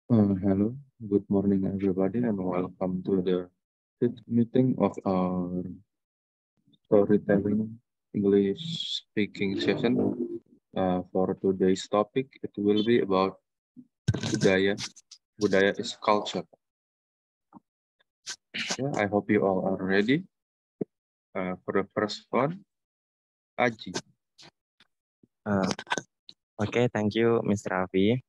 Hello, good morning, everybody, and welcome to the fifth meeting of our storytelling English speaking session. For today's topic, it will be about budaya. Budaya is culture. Yeah, I hope you all are ready. For the first one, Aji. Uh, okay, thank you, Mr. Ravi.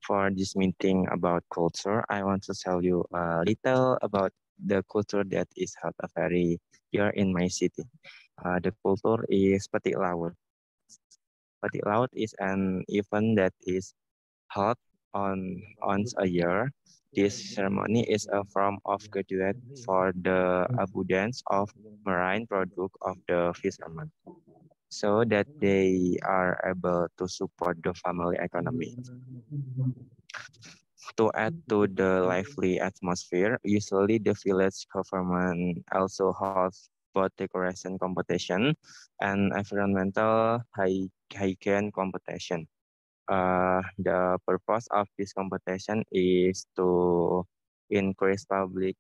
For this meeting about culture, I want to tell you a little about the culture that is held very here in my city. The culture is Petik Laut. Petik Laut is an event that is held on once a year. This ceremony is a form of gratitude for the abundance of marine product of the fishermen, so that they are able to support the family economy. To add to the lively atmosphere, usually the village government also holds both decoration competition and environmental hygiene competition. The purpose of this competition is to increase public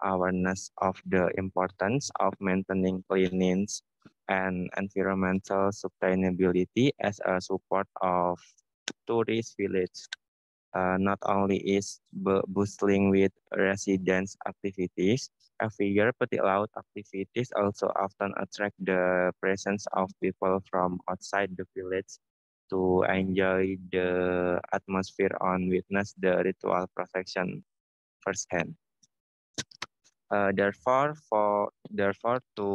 awareness of the importance of maintaining cleanliness and environmental sustainability as a support of tourist village. Not only is bustling with residents activities, every year Petik Laut activities also often attract the presence of people from outside the village to enjoy the atmosphere and witness the ritual procession firsthand. Therefore, to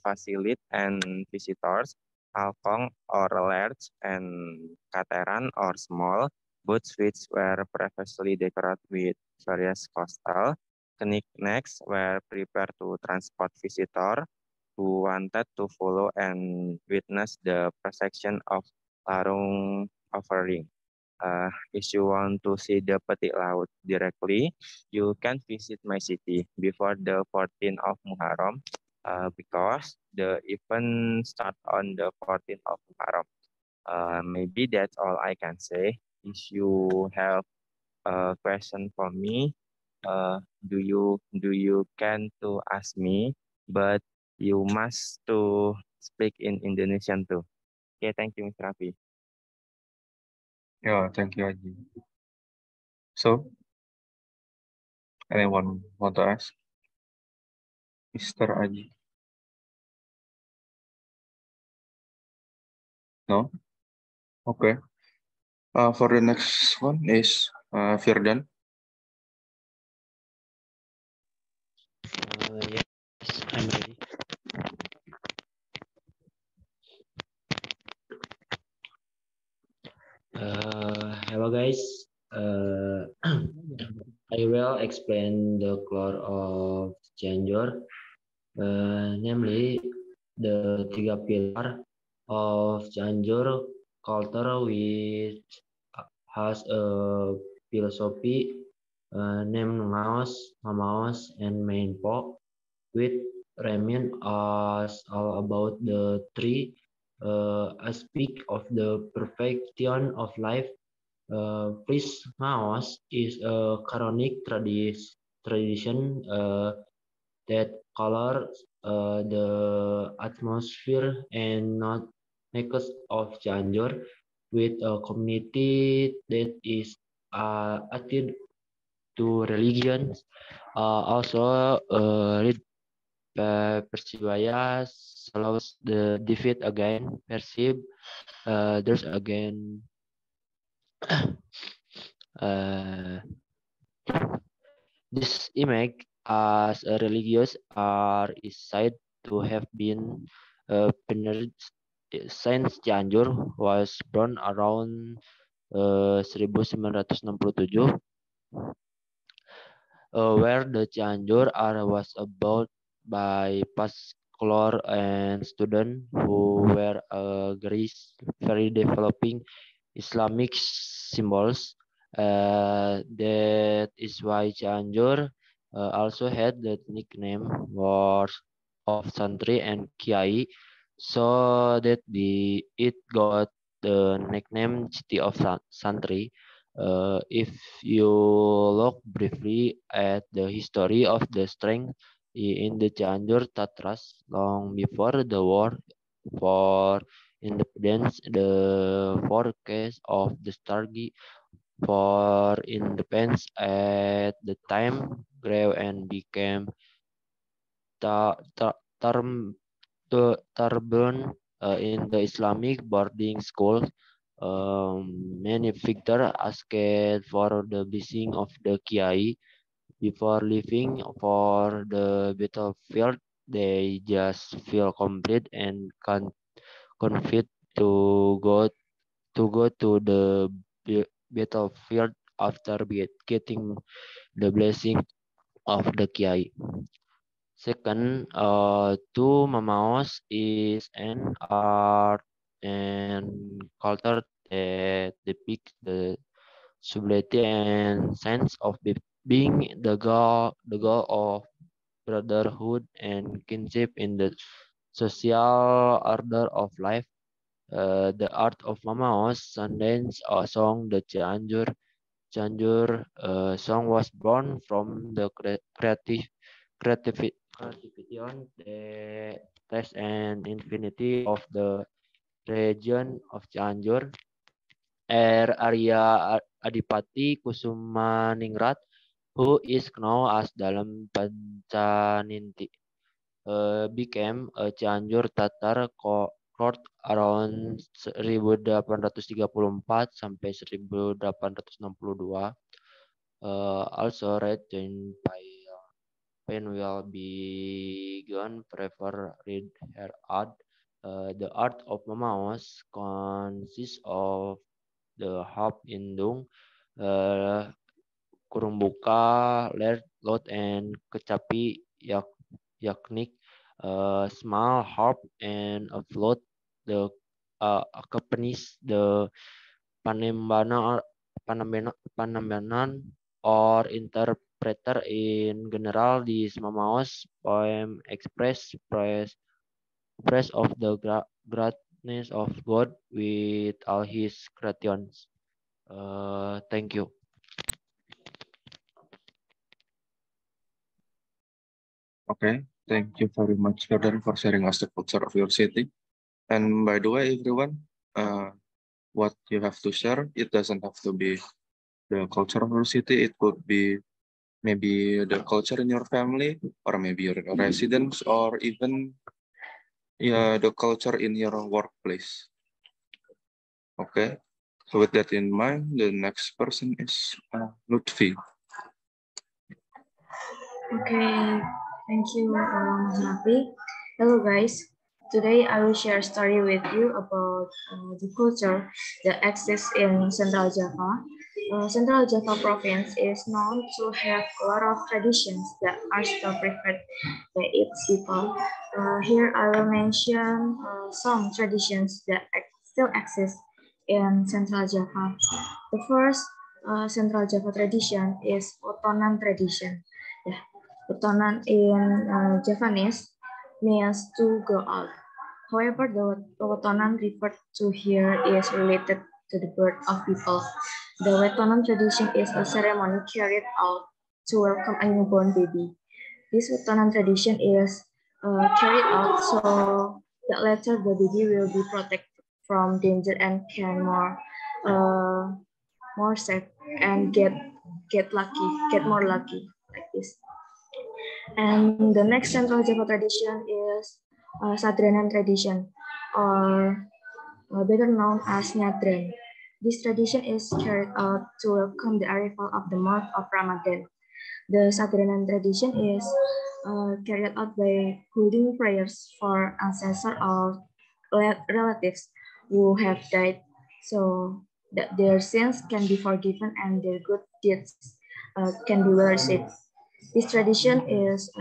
facilitate and visitors, Alkong or large and Kateran or small boats which were previously decorated with various coastal knickknacks were prepared to transport visitors who wanted to follow and witness the procession of Larung offering. If you want to see the Petik Laut directly, you can visit my city before the 14th of Muharram, because the event start on the 14th of Muharram. Maybe that's all I can say. If you have a question for me, do you can to ask me, but you must to speak in Indonesian too. Okay, thank you, Mr. Rafi. Yeah, thank you, Aji. So, anyone want to ask? Mr. Aji? No? Okay. For the next one is Firdan. Yes, I'm ready. Hello guys. I will explain the core of Cianjur, namely the tiga pilar of Cianjur culture, which has a philosophy named Ngaos, Mamaos, and Mainpo, which remain as all about the three aspect of the perfection of life. Christmas is a Quranic tradition that colors the atmosphere and not makes of Cianjur with a community that is attached to religion. Also, Persibaya slows the defeat again. Persib, there's again. uh, this image as a religious are is said to have been venered since Cianjur was born around 1967, where the Cianjur area was about by Pasclor and students who were very developing Islamic symbols. That is why Cianjur also had the nickname Wars of Santri and Kiai. so that it got the nickname City of Santri. If you look briefly at the history of the strength in the Cianjur Tatras long before the war for independence, the forecast of the strategy for independence at the time grew and became ta- ta- term turbulent in the Islamic boarding school. Many victors asked for the blessing of the Kiai before leaving for the battlefield. They just feel complete and confident to go to the battlefield after getting the blessing of the Kiai. Second, to Mamaos is an art and culture that depicts the subtlety and sense of being the goal of brotherhood and kinship in the social order of life. The art of Mamaos Sundance song, the Cianjur song was born from the creativity on the taste and infinity of the region of Cianjur. Arya Adipati Kusumaningrat, who is known as Dalam Pancaninti, became a Cianjur Tatar court around 1834 sampai 1862. Also written by Pen will begin prefer read her art. The art of Mamaos consists of the harp indung, uh, kurung buka, lot and kecapi yaknik, small harp and a float. The accompanies the Panembanan or interpreter. In general, these Mamaos poem express praise of the greatness of God with all his creations. Thank you. Okay, thank you very much, Jordan, for sharing us the culture of your city. And by the way, everyone, what you have to share, it doesn't have to be the culture of your city. It could be maybe the culture in your family, or maybe your residence, or even the culture in your workplace. Okay, so with that in mind, the next person is Lutfi. Okay, thank you, Nafi. Hello, guys. Today I will share a story with you about the culture that exists in Central Java. Central Java province is known to have a lot of traditions that are still preferred by its people. Here I will mention some traditions that still exist in Central Java. The first Central Java tradition is Otonan tradition. Yeah. Utonan in Javanese means to go out. However, the Wetonan referred to here is related to the birth of people. The Wetonan tradition is a ceremony carried out to welcome a newborn baby. This Wetonan tradition is carried out so that later the baby will be protected from danger and can more safe and get more lucky like this. And the next Central Java tradition is Sadranan tradition, or better known as Nyadran. This tradition is carried out to welcome the arrival of the month of Ramadan. The Sadranan tradition is carried out by holding prayers for ancestors or relatives who have died, so that their sins can be forgiven and their good deeds can be well received. This tradition is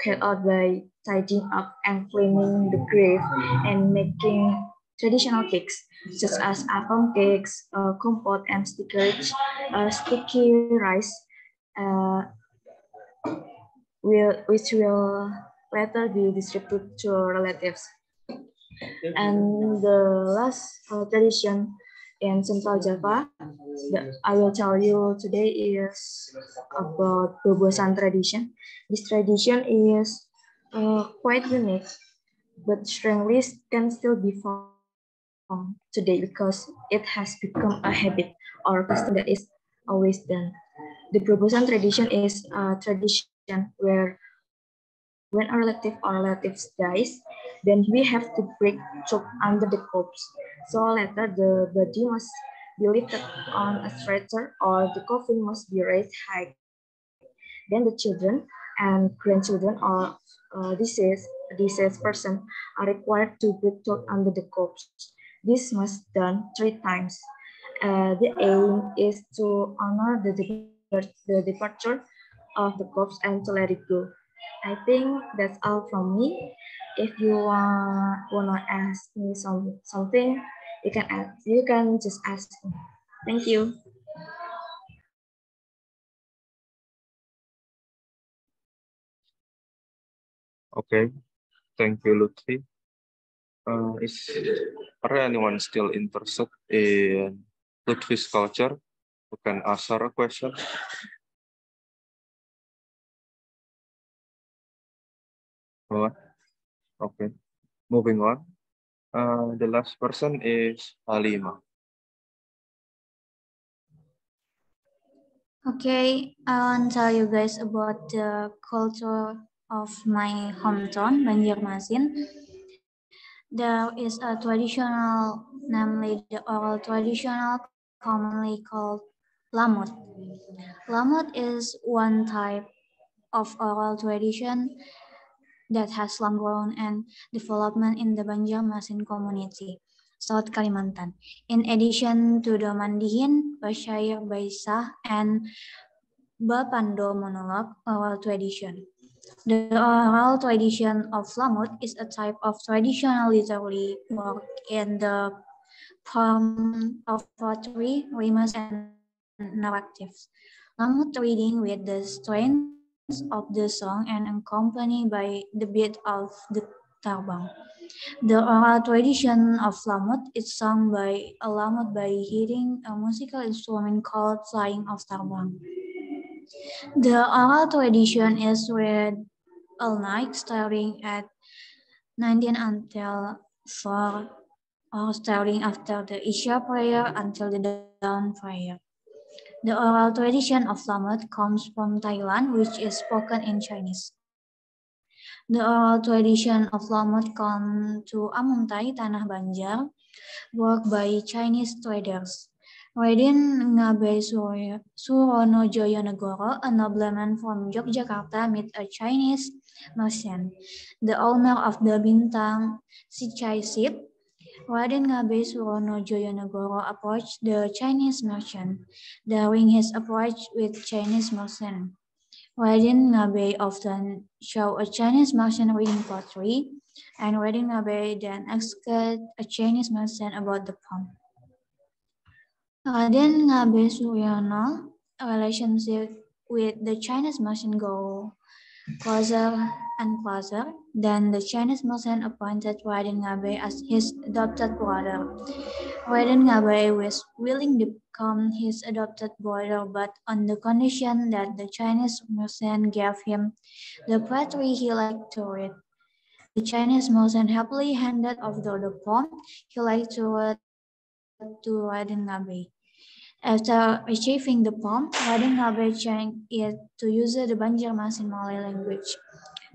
carried out by tidying up and cleaning the grave and making traditional cakes such as apam cakes, compote, and sticky rice, uh, which will later be distributed to relatives. And the last tradition in Central Java that I will tell you today is about Bobosan tradition. This tradition is quite unique, but strongly can still be found today because it has become a habit or custom that is always done. The Bobosan tradition is a tradition where when a relative or relatives dies, then we have to break chalk under the corpse. So later the body must be lifted on a stretcher or the coffin must be raised high. Then the children and grandchildren or deceased person are required to break chalk under the corpse. This must done 3 times. The aim is to honor the departure of the corpse and to let it go. I think that's all from me. If you wanna ask me something, you can ask. You can just ask me. Thank you. Okay, thank you, Lutfi. Is there anyone still interested in Lutfi's culture? You can ask her a question. Oh, okay, moving on. The last person is Halima. Okay, I want to tell you guys about the culture of my hometown, Banjarmasin. There is a traditional, namely the oral traditional, commonly called lamut. Lamut is one type of oral tradition that has long grown and development in the Banjarmasin community, South Kalimantan. In addition to the Mandihin, Pasyair Baisah, and Bapando monologue oral tradition. The oral tradition of Lamut is a type of traditional literary work in the form of poetry, rimas, and narratives. Lamut reading with the strains of the song and accompanied by the beat of the tarbang. The oral tradition of Lamut is sung by a Lamut by hitting a musical instrument called flying of tarbang. The oral tradition is read all night starting at 19 until 4 or starting after the Isha prayer until the dawn prayer. The oral tradition of Lamut comes from Thailand, which is spoken in Chinese. The oral tradition of Lamut come to Amuntai, Tanah Banjar, worked by Chinese traders. Raden Ngabe Surono Joyonegoro, a nobleman from Yogyakarta, met a Chinese merchant, the owner of the Bintang Sichai ship. Raden Ngabe Surono Joyonegoro approached the Chinese merchant. During his approach with Chinese merchant, Raden Ngabe often show a Chinese merchant reading poetry, and Raden Ngabe then asked a Chinese merchant about the poem. Raden Ngabe Suryono relationship with the Chinese merchant go closer and closer. Then the Chinese merchant appointed Raden Ngabe as his adopted brother. Raden Ngabe was willing to become his adopted brother, but on the condition that the Chinese merchant gave him the poetry he liked to read. The Chinese merchant happily handed over the poem he liked to read to Raden Ngabe. After achieving the poem, Raden Ngabe changed it to use the Banjarmasin Malay language.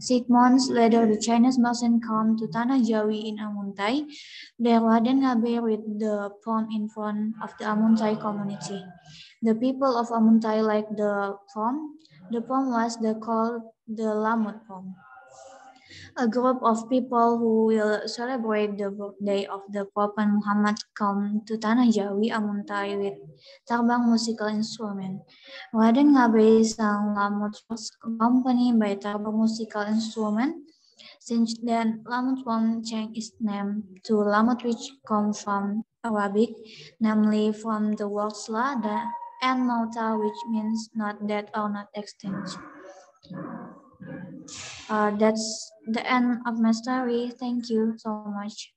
6 months later, the Chinese merchant came to Tanah Jawi in Amuntai. There, Raden Ngabe read the poem in front of the Amuntai community. The people of Amuntai liked the poem. The poem was called the Lamut poem. A group of people who will celebrate the birthday of the Prophet Muhammad come to Tanah Jawi, Amuntai with tarbang musical instrument. Raden Ngabe sang Lamut first accompanied by tarbang musical instrument. Since then, Lamut poem changed its name to Lamut, which comes from Arabic, namely from the word sla and mauta, which means not dead or not extinct. That's the end of my story. Thank you so much.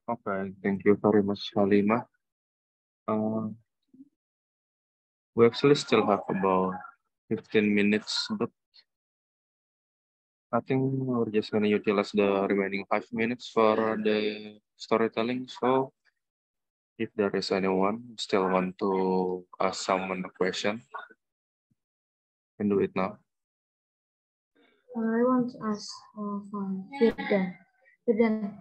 Okay, thank you very much, Halima. We actually still have about 15 minutes, but I think we're just gonna utilize the remaining 5 minutes for the storytelling. So if there is anyone still want to ask someone a question, can do it now. I want to ask from Firdan. Firdan,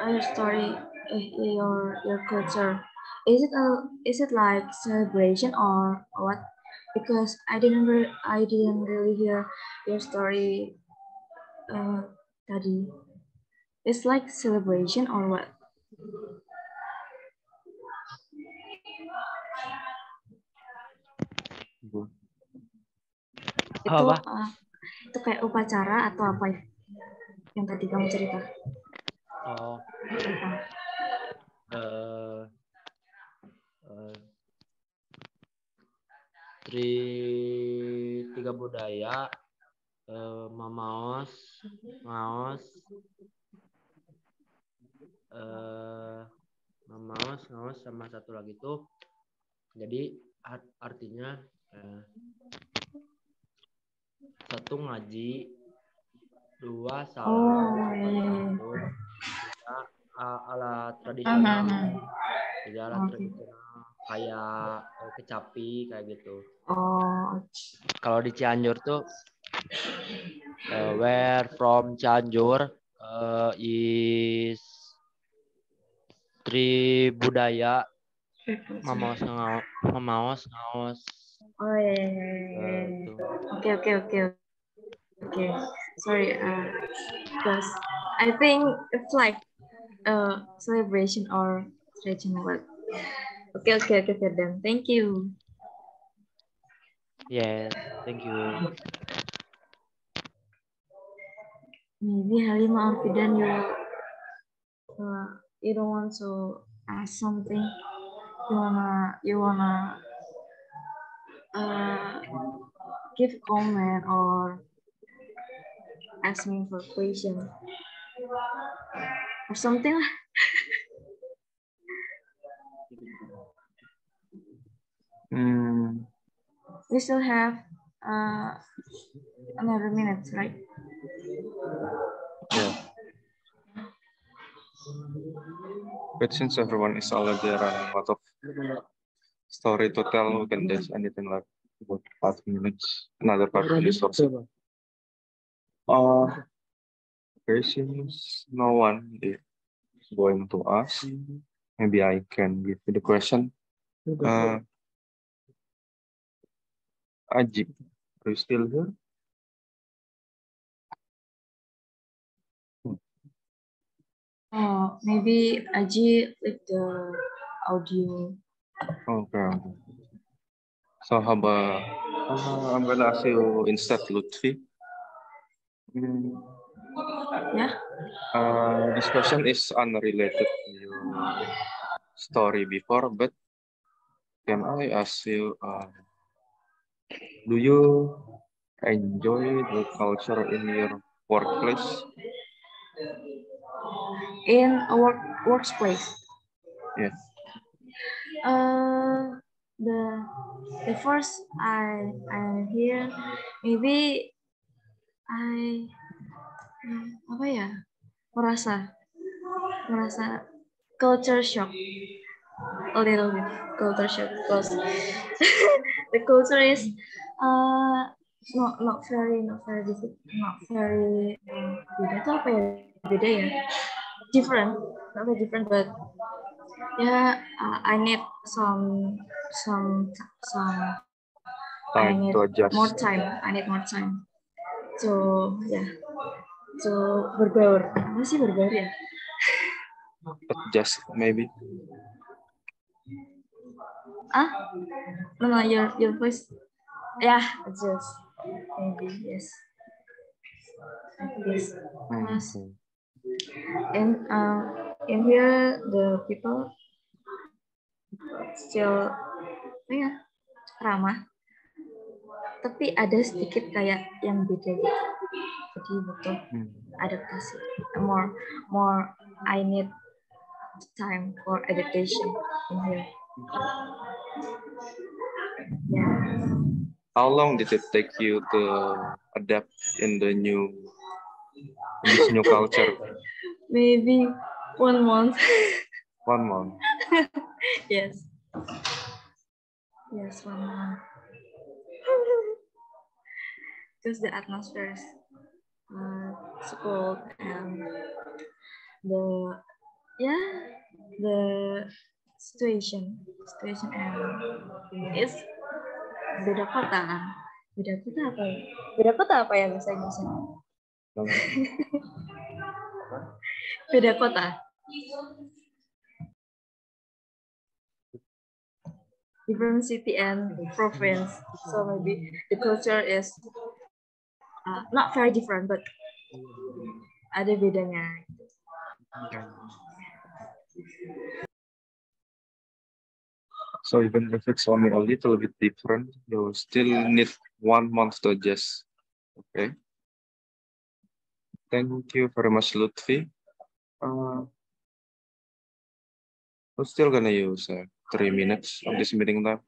your story, your culture, is it like celebration or what? Because I didn't really hear your story tadi. It's like celebration or what? Itu Apa? itu kayak upacara atau apa ya? Yang tadi kamu cerita? Oh, tiga budaya, mamaos, ngaos, ngaos sama satu lagi tuh. Jadi artinya satu ngaji, dua salam, tiga alat tradisional, tiga alat tradisional kayak kecapi kayak gitu. Oh. Kalau di Cianjur tuh where from Cianjur is three budaya, mamaos ngaos. Oh yeah. Okay. Sorry, because I think it's like a celebration or traditional work. Okay, Firdan. Thank you. Yes, thank you. Maybe Halima or Firdan, you don't want to ask something. You wanna give comment or ask me for question or something lah. We still have another minute, right? Yeah. But since everyone is already running out of story to tell, we can just anything like about 5 minutes, another 5 minutes or so. Okay, since no one is going to ask, maybe I can give you the question. Aji, are you still here? Oh, maybe Aji with the audio. Okay. So how about I'm gonna ask you instead, Lutfi. Yeah. This question is unrelated to your story before, but can I ask you, do you enjoy the culture in your workplace? In a workplace. Yes. The first I hear, maybe I apa ya, merasa culture shock a little bit, culture shock because the culture is not very difficult, not very beda tuh apa ya, beda ya, different, not very different, but yeah, I need some I need more time. I need more time. So yeah, to berbaur. Apa sih berbaur ya? Adjust maybe. No, your voice. Yeah, adjust. Maybe yes. Like this. And in here the people still ramah, tapi ada sedikit kayak yang beda gitu, jadi butuh adaptasi, more I need time for adaptation in here. Yeah. How long did it take you to adapt in this new culture? Maybe 1 month. 1 month. Yes. Yes, 1 month. Because the atmosphere is so cold and the situation and is beda kota kan. Beda kota apa ya? Beda kota apa ya bahasa Inggrisnya? Beda kota. Different city and province. So maybe the culture is not very different, but ada bedanya. So even if it's only a little bit different, you still need 1 month to adjust. Okay. Thank you very much, Lutfi. We're still gonna use 3 minutes of this meeting time.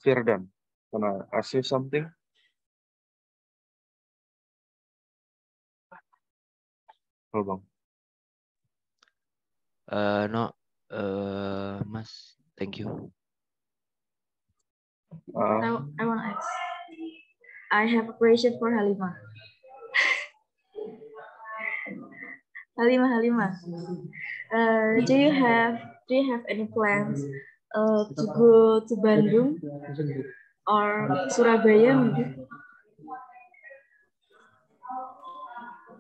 Firdan, can I ask you something? Oh, Bang. No, Mas, thank you. I want to ask. I have a question for Halimah. Halimah. Do you have any plans to go to Bandung or Surabaya maybe?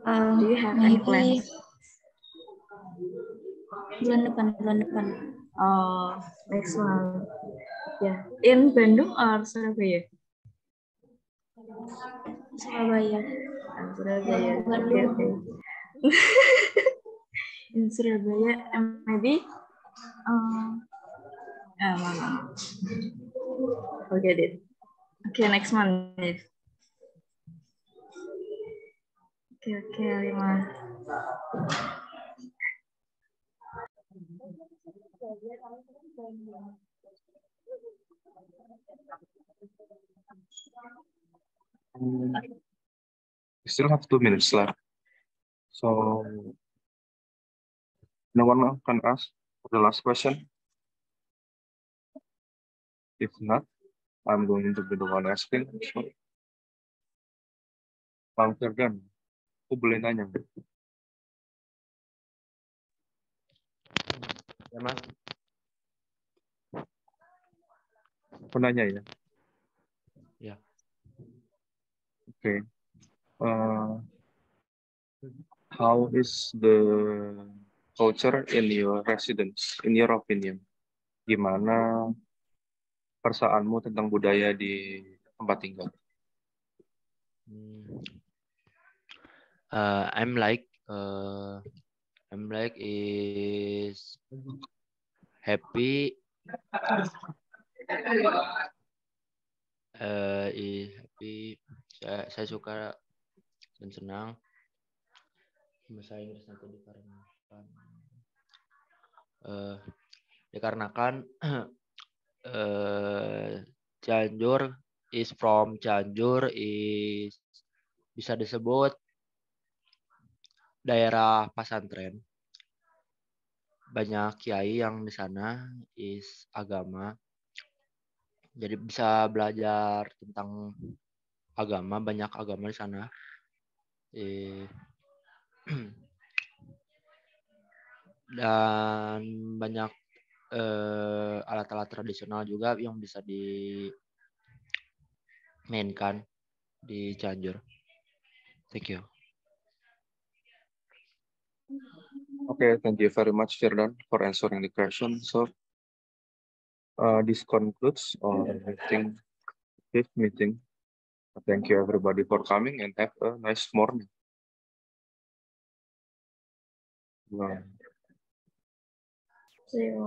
Do you have any plans? Bulan depan. Oh, next month. Yeah, in Bandung or Surabaya? Surabaya. Surabaya. Okay. In Surabaya, and maybe no. Forget it. Okay, next month. Okay, Halimah. We still have 2 minutes left. So no one can ask for the last question? If not, I'm going to be the one asking. So, Bang Firdan, aku boleh nanya? Ya, Mas. Aku nanya ya? Ya. Okay. How is the culture in your residence, in your opinion? Gimana perasaanmu tentang budaya di tempat tinggal? I'm like is happy. Saya suka dan senang. Bahasa Inggris nanti dikarenakan Cianjur is from Cianjur is bisa disebut daerah pesantren. Banyak kiai yang di sana is agama. Jadi bisa belajar tentang agama, banyak agama di sana. Dan banyak alat-alat tradisional juga yang bisa dimainkan di Cianjur. Thank you. Okay, thank you very much, Firdan, for answering the question. So, this concludes our fifth meeting. Thank you, everybody, for coming and have a nice morning. Bye. See you.